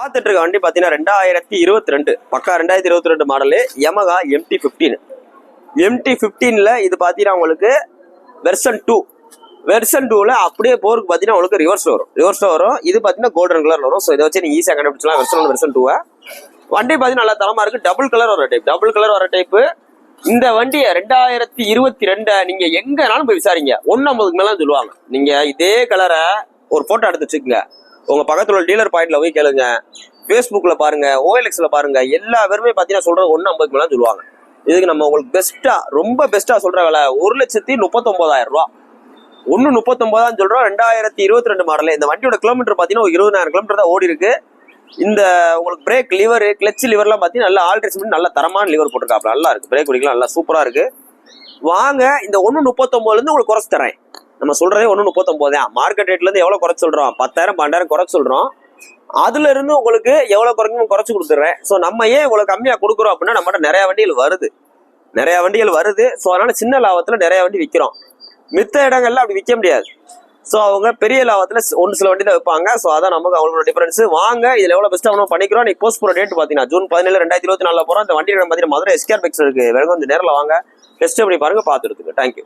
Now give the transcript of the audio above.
பார்த்துட்டு இருக்க வண்டி பார்த்தீங்கன்னா 2022 பக்கா 2022 மாடலு Yamaha MT-15. MT-15ல இது பார்த்தீங்கன்னா உங்களுக்கு வெர்ஷன் 2. வெர்ஷன் 2ல அப்படியே போருக்கு பார்த்தீங்கன்னா உங்களுக்கு ரிவர்ஸ்ல வரும். இது பார்த்தீங்கன்னா கோல்டன் கலர் வரும். ஸோ இதை வச்சு நீங்க ஈஸியாக கண்டுபிடிச்சலாம். வெர்ஷன் 2 வண்டி பார்த்தீங்கன்னா நல்லா தரமா இருக்கு. டபுள் கலர் வர டைப்பு. இந்த வண்டியை 2022 நீங்க எங்கனாலும் போய் விசாரிங்க, 150க்கு மேல சொல்லுவாங்க. நீங்க இதே கலரை ஒரு போட்டோ எடுத்து வச்சுக்கோங்க, உங்க பக்கத்துல உள்ள டீலர் பாயிண்ட்ல போய் கேளுங்க, ஃபேஸ்புக்ல பாருங்க, OLXல பாருங்க, எல்லா பேருமே பாத்தீங்கன்னா சொல்றது 150க்கு மேல சொல்லுவாங்க. இதுக்கு நம்ம உங்களுக்கு பெஸ்டா, ரொம்ப பெஸ்டா சொல்ற விலை 1,39,000 ரூபா. 1,39,000 சொல்றோம். 2022 மாடல். இந்த வண்டியோட கிலோமீட்டர் பாத்தீங்கன்னா 20,000 கிலோமீட்டர் தான் ஓடி இருக்கு. இந்த உங்களுக்கு பிரேக் லிவர், கிளச் லிவர்லாம் பார்த்தீங்கன்னா நல்லா ஆல்ட்ரேஷன், நல்ல தரமான லிவர் போட்டிருக்காப்ல, நல்லா இருக்கு. பிரேக் பிடிக்கலாம், நல்லா சூப்பரா இருக்கு. வாங்க, இந்த 1,39,000 இருந்து உங்களுக்கு குறைச்சு தரேன். நம்ம சொல்றதே 1,39,000 தான். மார்க்கெட் ரேட்ல இருந்து எவ்வளவு குறைச்சு சொல்றோம்? 10,000 12,000 குறைச்சு சொல்றோம். அதுல இருந்து உங்களுக்கு எவ்வளவு குறைக்கும் குறைச்சு கொடுத்துறேன். ஸோ நம்ம ஏன் இவ்வளவு கம்மியா கொடுக்குறோம் அப்படின்னா, நம்மகிட்ட நிறைய வண்டிகள் வருது. ஸோ அதனால சின்ன லாபத்துல நிறைய வண்டி விற்கிறோம். மித்த இடங்கள்ல அப்படி விற்க முடியாது. ஸோ அவங்க பெரிய லாபத்துல ஒரு சில வண்டி தான் வைப்பாங்க. ஸோ அதான் நமக்கு அவங்களோட டிஃபரன்ஸ். வாங்க, இதுல எவ்வளவு பெஸ்ட்டாக நம்ம பண்ணிக்கிறோம். நீ போஸ்ட் போற டேட் பாத்தீங்கன்னா June 17, 2024 போறோம். இந்த வண்டி பார்த்தீங்கன்னா மதுரை SKR பைக்ஸ் இருக்கு. வேற கொஞ்சம் நேரில் வாங்க, டெஸ்ட் பண்ணி பாருங்க, பார்த்துருக்கு. தேங்க்யூ.